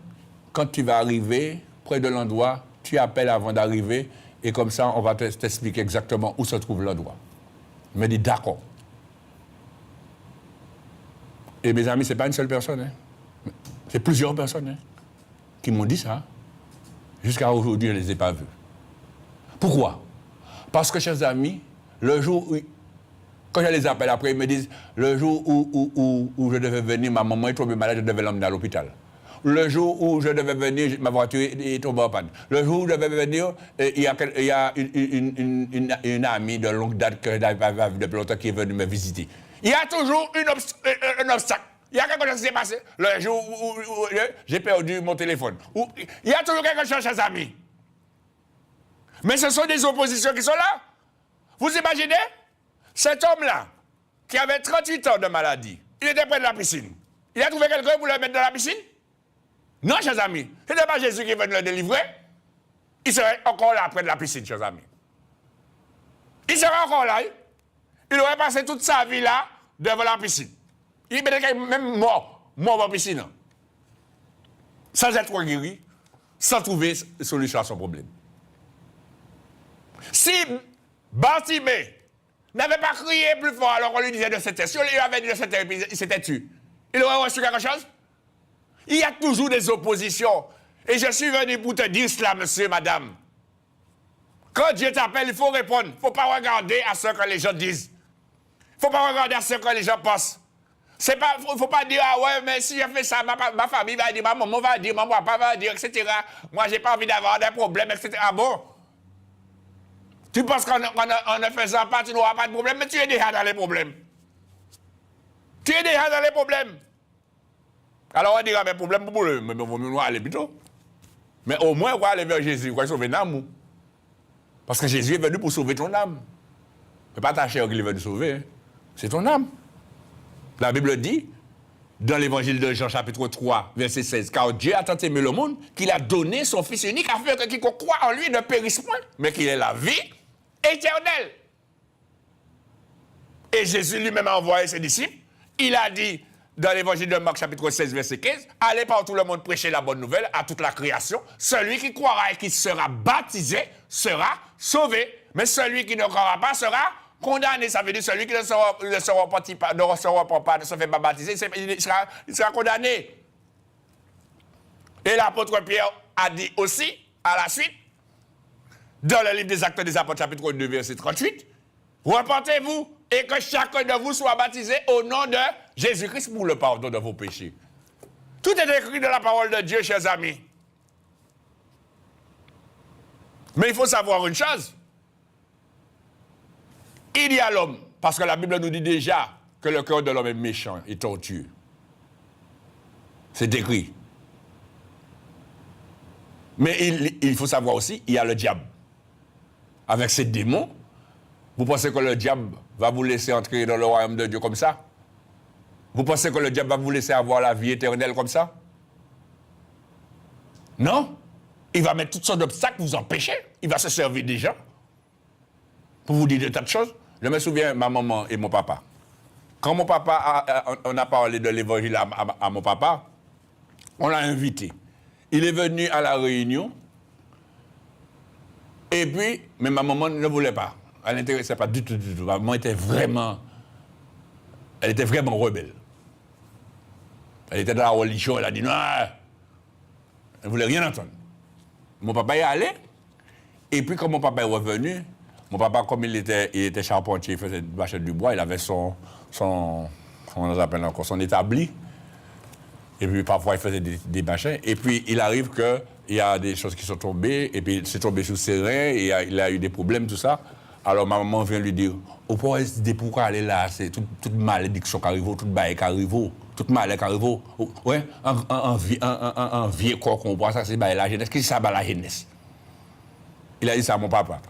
quand tu vas arriver près de l'endroit, tu appelles avant d'arriver, et comme ça, on va t'expliquer exactement où se trouve l'endroit. Il me dit, d'accord. Et mes amis, ce n'est pas une seule personne, hein. C'est plusieurs personnes, hein, qui m'ont dit ça. Jusqu'à aujourd'hui, je ne les ai pas vus. Pourquoi? Parce que, chers amis, le jour où... Quand je les appelle après, ils me disent, le jour où je devais venir, ma maman est tombée malade, je devais l'emmener à l'hôpital. Le jour où je devais venir, ma voiture est tombée en panne. Le jour où je devais venir, il y a une amie de longue date que je n'avais pas vue depuis longtemps qui est venue me visiter. Il y a toujours un obstacle. Il y a quelque chose qui s'est passé. Le jour où j'ai perdu mon téléphone. Il y a toujours quelque chose, chers amis. Mais ce sont des oppositions qui sont là. Vous imaginez? Cet homme-là, qui avait 38 ans de maladie, il était près de la piscine. Il a trouvé quelqu'un pour le mettre dans la piscine? Non, chers amis. Ce n'était pas Jésus qui est venu le délivrer. Il serait encore là, près de la piscine, chers amis. Il serait encore là. Il aurait passé toute sa vie là, devant la piscine. Il était même mort dans la piscine. Sans être guéri, sans trouver solution à son problème. Si Bartimée n'avait pas crié plus fort alors qu'on lui disait de se taire, si on lui avait dit de se taire, il s'était tué, il aurait reçu quelque chose? Il y a toujours des oppositions. Et je suis venu pour te dire cela, monsieur, madame. Quand Dieu t'appelle, il faut répondre. Il ne faut pas regarder à ce que les gens disent. Il ne faut pas regarder à ce que les gens pensent. Il ne faut pas dire, ah ouais, mais si je fais ça, ma famille va dire, ma maman va dire, mon papa va dire, etc. Moi, je n'ai pas envie d'avoir des problèmes, etc. Ah bon? Tu penses qu'en ne faisant pas, tu n'auras pas de problème, mais tu es déjà dans les problèmes. Tu es déjà dans les problèmes. Alors on dira, mais problème pour le, mais on va aller plutôt. Mais au moins, on va aller vers Jésus, on va sauver l'âme. Parce que Jésus est venu pour sauver ton âme. Ce n'est pas ta chair qu'il est venu sauver, hein. C'est ton âme. La Bible dit, dans l'évangile de Jean chapitre 3, verset 16, car Dieu a tant aimé le monde qu'il a donné son Fils unique afin que quiconque croit en lui ne périsse point, mais qu'il ait la vie éternelle. Et Jésus lui-même a envoyé ses disciples. Il a dit, dans l'évangile de Marc chapitre 16, verset 15, allez par tout le monde prêcher la bonne nouvelle à toute la création. Celui qui croira et qui sera baptisé sera sauvé. Mais celui qui ne croira pas sera condamné. Ça veut dire celui qui ne se repent pas, ne se fait pas baptiser, il sera condamné. Et l'apôtre Pierre a dit aussi, à la suite, dans le livre des Actes des Apôtres, chapitre 2, verset 38, repentez-vous et que chacun de vous soit baptisé au nom de Jésus-Christ pour le pardon de vos péchés. Tout est écrit dans la parole de Dieu, chers amis. Mais il faut savoir une chose. Il y a l'homme, parce que la Bible nous dit déjà que le cœur de l'homme est méchant et tortueux. C'est écrit. Mais il faut savoir aussi, il y a le diable. Avec ses démons, vous pensez que le diable va vous laisser entrer dans le royaume de Dieu comme ça? Vous pensez que le diable va vous laisser avoir la vie éternelle comme ça? Non. Il va mettre toutes sortes d'obstacles pour vous empêcher. Il va se servir des gens pour vous dire de tas de choses. Je me souviens, ma maman et mon papa. Quand mon papa, on a parlé de l'évangile à mon papa, on l'a invité. Il est venu à la réunion. Et puis, mais ma maman ne voulait pas. Elle n'intéressait pas du tout, du tout. Ma maman était vraiment rebelle. Elle était dans la religion, elle a dit non. Elle ne voulait rien entendre. Mon papa y est allé. Et puis, quand mon papa est revenu, mon papa, comme il était charpentier, il faisait bâcher du bois, il avait son comment on appelle encore, son établi. Et puis, parfois, il faisait des machins. Et puis, il arrive qu'il y a des choses qui sont tombées, et puis, c'est tombé sous ses reins, et il a eu des problèmes, tout ça. Alors, ma maman vient lui dire, au point de pourquoi aller là, c'est toute malédiction qui arrive, toute baille qui arrive, toute maladie qui arrive. Ouais, un vieux corps qu'on voit, ça, c'est la jeunesse. Qu'est-ce que ça, la jeunesse? Il a dit ça à mon papa.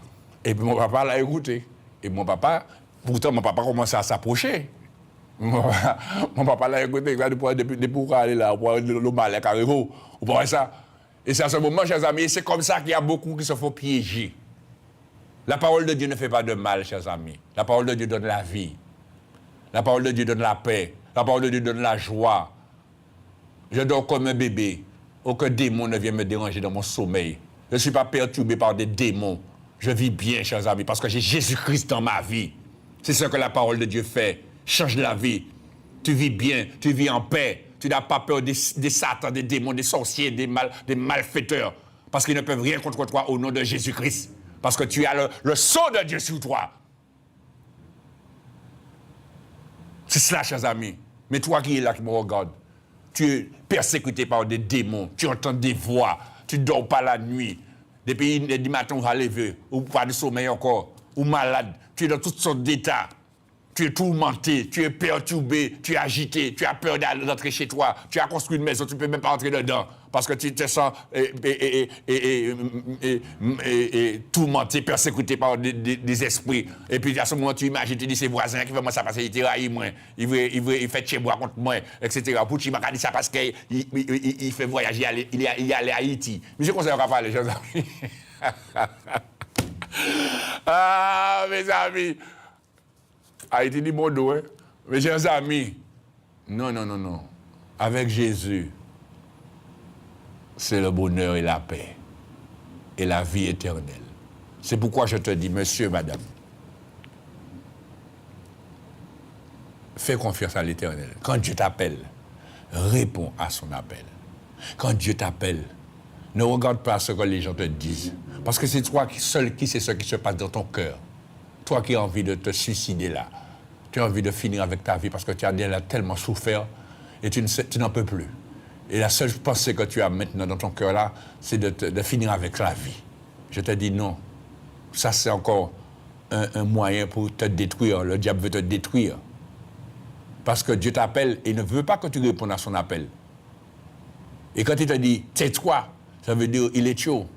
Et puis mon papa l'a écouté. Et pourtant mon papa commençait à s'approcher. Mon papa l'a écouté, depuis pour aller là, pour le mal, carrément, vous voyez ça. Et c'est à ce moment, chers amis, c'est comme ça qu'il y a beaucoup qui se font piéger. La parole de Dieu ne fait pas de mal, chers amis. La parole de Dieu donne la vie. La parole de Dieu donne la paix. La parole de Dieu donne la joie. Je dors comme un bébé. Aucun démon ne vient me déranger dans mon sommeil. Je ne suis pas perturbé par des démons. Je vis bien, chers amis, parce que j'ai Jésus-Christ dans ma vie. C'est ce que la parole de Dieu fait. Change la vie. Tu vis bien, tu vis en paix. Tu n'as pas peur des satans, des démons, des sorciers, des malfaiteurs. Parce qu'ils ne peuvent rien contre toi au nom de Jésus-Christ. Parce que tu as le sang de Dieu sur toi. C'est cela, chers amis. Mais toi qui es là, qui me regarde, tu es persécuté par des démons. Tu entends des voix. Tu ne dors pas la nuit. Depuis du matin, on va lever. Ou pas de sommeil encore. Ou malade. Tu es dans toutes sortes d'états. Tu es tourmenté, tu es perturbé, tu es agité, tu as peur d'entrer chez toi, tu as construit une maison, tu ne peux même pas entrer dedans parce que tu te sens tourmenté, persécuté par des esprits. Et puis à ce moment, tu imagines, tu dis ces voisins qui veulent moi ça parce qu'ils trahissent moi, il fait chez moi contre moi, etc. Pour tu m'as dit ça parce qu'il fait voyager, il est allé à Haïti. Mais je conseille qu'on va parler, chers amis. Ah, mes amis. Haïti dit mon dos, hein? Mes chers amis, non. Avec Jésus, c'est le bonheur et la paix et la vie éternelle. C'est pourquoi je te dis, monsieur, madame, fais confiance à l'Éternel. Quand Dieu t'appelle, réponds à son appel. Quand Dieu t'appelle, ne regarde pas ce que les gens te disent. Parce que c'est toi seul qui sais ce qui se passe dans ton cœur. Toi qui as envie de te suicider là, tu as envie de finir avec ta vie parce que tu as tellement souffert et tu n'en peux plus. Et la seule pensée que tu as maintenant dans ton cœur là, c'est de finir avec la vie. Je te dis non. Ça, c'est encore un moyen pour te détruire. Le diable veut te détruire. Parce que Dieu t'appelle et ne veut pas que tu répondes à son appel. Et quand il te dit, tais-toi, ça veut dire il est chaud.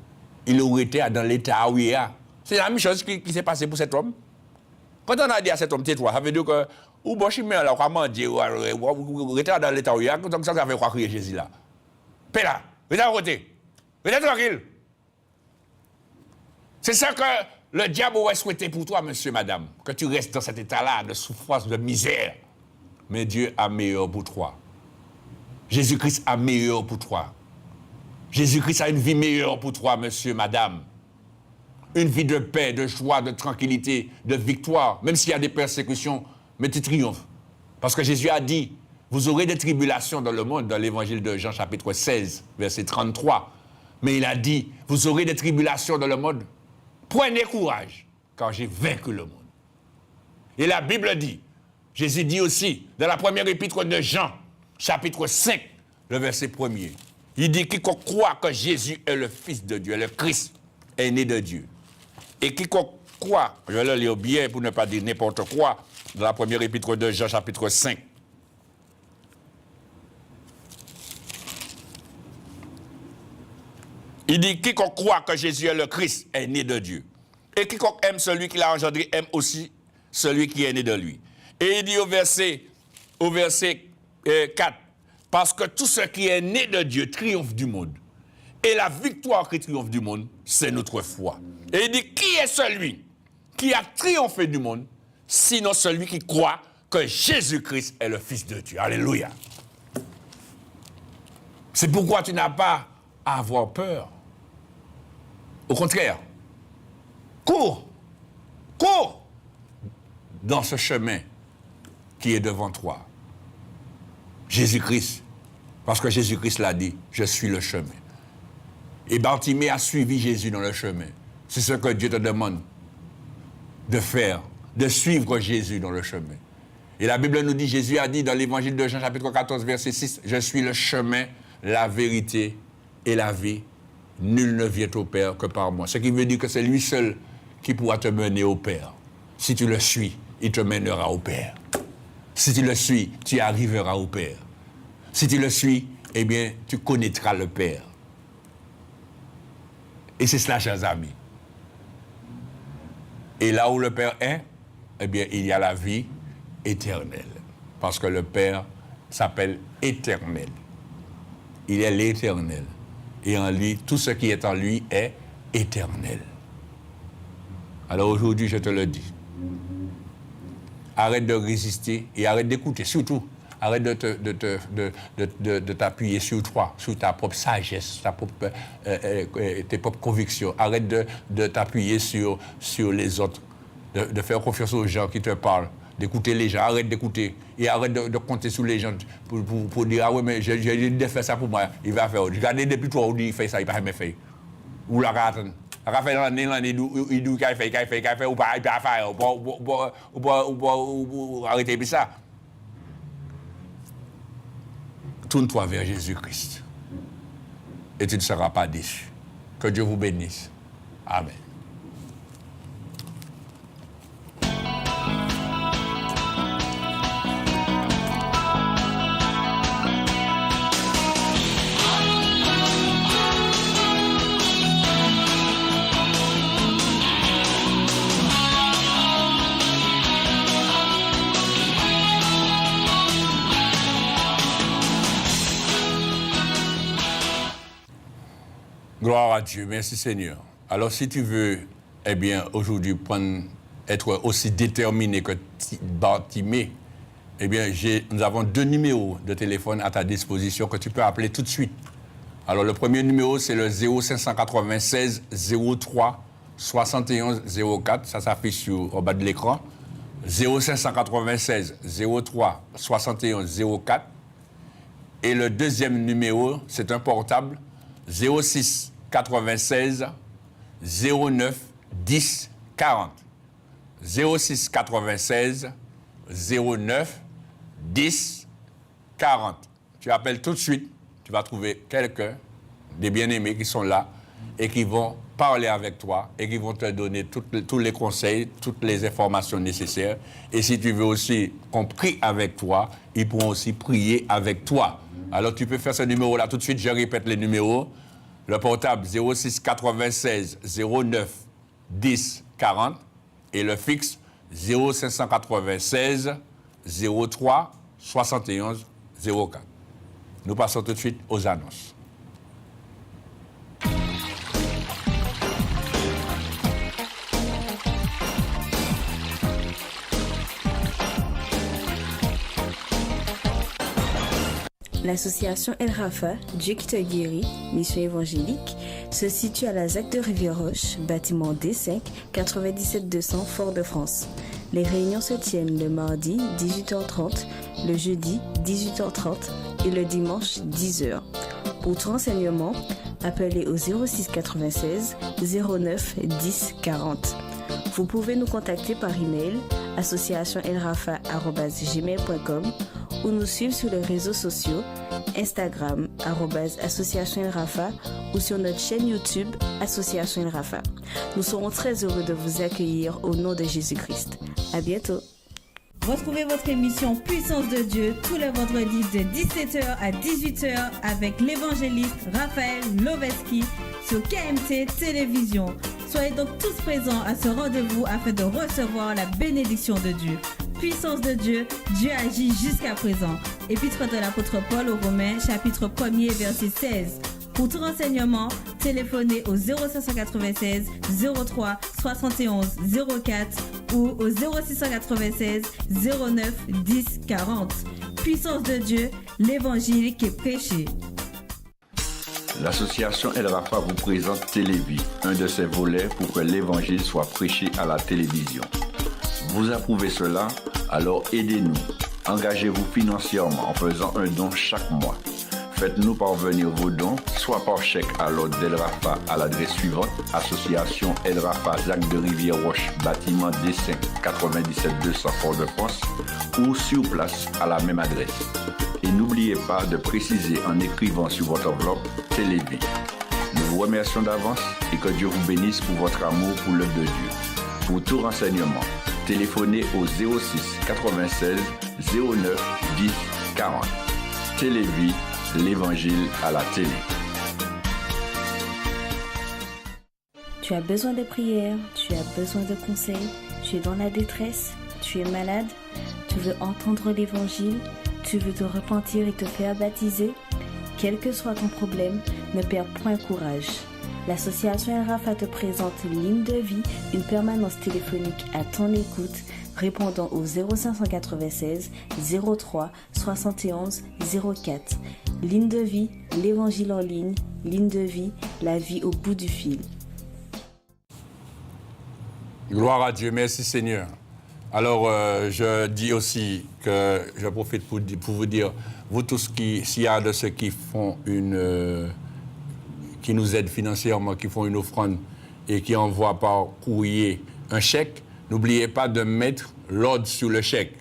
Il aurait été dans l'état où il est. C'est la même chose qui s'est passée pour cet homme. Quand on a dit à cet homme, tais-toi, ça veut dire que, ou bon, je suis là, comment dire, ou était dans l'état où il est, donc ça fait quoi crier Jésus là. Paix là, restez à côté, restez tranquille. C'est ça que le diable aurait souhaité pour toi, monsieur, madame, que tu restes dans cet état-là de souffrance, de misère. Mais Dieu a meilleur pour toi. Jésus-Christ a meilleur pour toi. Jésus-Christ a une vie meilleure pour toi, monsieur, madame. Une vie de paix, de joie, de tranquillité, de victoire. Même s'il y a des persécutions, mais tu triomphes. Parce que Jésus a dit, vous aurez des tribulations dans le monde, dans l'évangile de Jean chapitre 16, verset 33. Mais il a dit, vous aurez des tribulations dans le monde. Prenez courage, car j'ai vaincu le monde. Et la Bible dit, Jésus dit aussi, dans la première épître de Jean, chapitre 5, le verset 1er, il dit, quiconque croit que Jésus est le Fils de Dieu, le Christ est né de Dieu. Et quiconque croit, je vais le lire bien pour ne pas dire n'importe quoi, dans la première épître de Jean, chapitre 5. Il dit, quiconque croit que Jésus est le Christ est né de Dieu. Et quiconque aime celui qui l'a engendré aime aussi celui qui est né de lui. Et il dit au verset 4, parce que tout ce qui est né de Dieu triomphe du monde. Et la victoire qui triomphe du monde, c'est notre foi. Et il dit, qui est celui qui a triomphé du monde, sinon celui qui croit que Jésus-Christ est le Fils de Dieu. Alléluia. C'est pourquoi tu n'as pas à avoir peur. Au contraire, cours dans ce chemin qui est devant toi. Jésus-Christ, parce que Jésus-Christ l'a dit, je suis le chemin. Et Bartimée a suivi Jésus dans le chemin. C'est ce que Dieu te demande de faire, de suivre Jésus dans le chemin. Et la Bible nous dit, Jésus a dit dans l'évangile de Jean chapitre 14, verset 6, je suis le chemin, la vérité et la vie. Nul ne vient au Père que par moi. Ce qui veut dire que c'est lui seul qui pourra te mener au Père. Si tu le suis, il te mènera au Père. Si tu le suis, tu arriveras au Père. Si tu le suis, eh bien, tu connaîtras le Père. Et c'est cela, chers amis. Et là où le Père est, eh bien, il y a la vie éternelle. Parce que le Père s'appelle éternel. Il est l'éternel. Et en lui, tout ce qui est en lui est éternel. Alors aujourd'hui, je te le dis. Arrête de résister et arrête d'écouter. Surtout, arrête de t'appuyer sur toi, sur ta propre sagesse, tes propres convictions. Arrête de t'appuyer sur les autres, de faire confiance aux gens qui te parlent, d'écouter les gens. Arrête d'écouter et arrête de compter sur les gens pour dire « Ah oui, mais j'ai dit de faire ça pour moi, il va faire. » Regardez depuis toi, on dit « Il fait ça, il va jamais faire. » Ou la rate. La fait l'année, il dit qu'il fait, ou pas, il va faire, ou arrêter ça. Tourne-toi vers Jésus-Christ et tu ne seras pas déçu. Que Dieu vous bénisse. Amen. Gloire à Dieu, merci Seigneur. Alors si tu veux, eh bien, aujourd'hui, être aussi déterminé que Bartimée, eh bien, nous avons 2 numéros de téléphone à ta disposition que tu peux appeler tout de suite. Alors le premier numéro, c'est le 0596 03 71 04, ça s'affiche au bas de l'écran. 0596 03 71 04. Et le deuxième numéro, c'est un portable, 06 96 09 10 40. 06 96 09 10 40. Tu appelles tout de suite, tu vas trouver quelqu'un, des bien-aimés qui sont là et qui vont parler avec toi et qui vont te donner tous les conseils, toutes les informations nécessaires. Et si tu veux aussi qu'on prie avec toi, ils pourront aussi prier avec toi. Alors tu peux faire ce numéro-là tout de suite, je répète les numéros. Le portable 06 96 09 10 40 et le fixe 0596 03 71 04. Nous passons tout de suite aux annonces. L'association El Rafa, Dieu qui te guérit, mission évangélique, se situe à la ZAC de Rivière-Roche, bâtiment D5, 97 200 Fort-de-France. Les réunions se tiennent le mardi 18h30, le jeudi 18h30 et le dimanche 10h. Pour tout renseignement, appelez au 06 96 09 10 40. Vous pouvez nous contacter par email associationelrafa@gmail.com ou nous suivre sur les réseaux sociaux Instagram @associationelrafa ou sur notre chaîne YouTube Association El Rafa. Nous serons très heureux de vous accueillir au nom de Jésus-Christ. À bientôt. Retrouvez votre émission Puissance de Dieu tous les vendredis de 17h à 18h avec l'évangéliste Raphaël Loveski sur KMT Télévision. Soyez donc tous présents à ce rendez-vous afin de recevoir la bénédiction de Dieu. Puissance de Dieu, Dieu agit jusqu'à présent. Épître de l'apôtre Paul aux Romains, chapitre 1er, verset 16. Pour tout renseignement, téléphonez au 0596 03 71 04 ou au 0696 09 10 40. Puissance de Dieu, l'évangile qui est prêché. L'association El Rafa vous présente Télévie, un de ses volets pour que l'évangile soit prêché à la télévision. Vous approuvez cela? Alors aidez-nous. Engagez-vous financièrement en faisant un don chaque mois. Faites-nous parvenir vos dons, soit par chèque à l'ordre d'El Rafa à l'adresse suivante, Association El Rafa, ZAC de Rivière-Roche, bâtiment D5, 97 200 Fort-de-France, ou sur place à la même adresse. Et n'oubliez pas de préciser en écrivant sur votre enveloppe Télévie. Nous vous remercions d'avance et que Dieu vous bénisse pour votre amour pour l'œuvre de Dieu. Pour tout renseignement, téléphonez au 06 96 09 10 40. Télévie, l'évangile à la télé. Tu as besoin de prières, tu as besoin de conseils, tu es dans la détresse, tu es malade, tu veux entendre l'évangile, tu veux te repentir et te faire baptiser. Quel que soit ton problème, ne perds point courage. L'association El Rafa te présente Ligne de vie, une permanence téléphonique à ton écoute, répondant au 0596 03 71 04. Ligne de vie, l'évangile en ligne. Ligne de vie, la vie au bout du fil. Gloire à Dieu, merci Seigneur. Alors, je dis aussi que je profite pour vous dire, vous tous s'il y a de ceux qui font qui nous aident financièrement, qui font une offrande et qui envoient par courrier un chèque, n'oubliez pas de mettre l'ordre sur le chèque.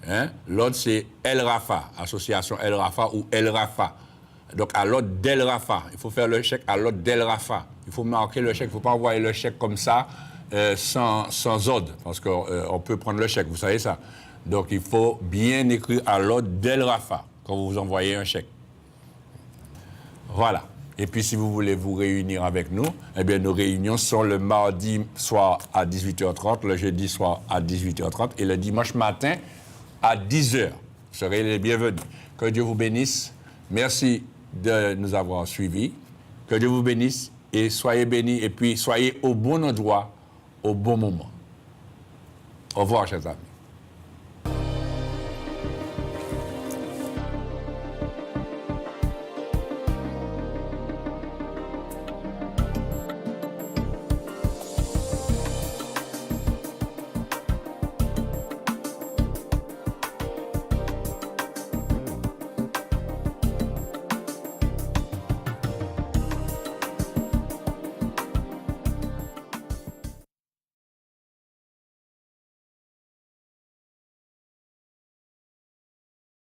Hein? L'ordre, c'est El Rafa, association El Rafa ou El Rafa. Donc, à l'ordre d'El Rafa. Il faut faire le chèque à l'ordre d'El Rafa. Il faut marquer le chèque. Il ne faut pas envoyer le chèque comme ça, sans ordre, parce qu'on peut prendre le chèque, vous savez ça. Donc, il faut bien écrire à l'ordre d'El Rafa quand vous envoyez un chèque. Voilà. Et puis, si vous voulez vous réunir avec nous, eh bien, nos réunions sont le mardi soir à 18h30, le jeudi soir à 18h30 et le dimanche matin à 10h. Vous serez les bienvenus. Que Dieu vous bénisse. Merci de nous avoir suivis. Que Dieu vous bénisse et soyez bénis et puis soyez au bon endroit, au bon moment. Au revoir, chers amis.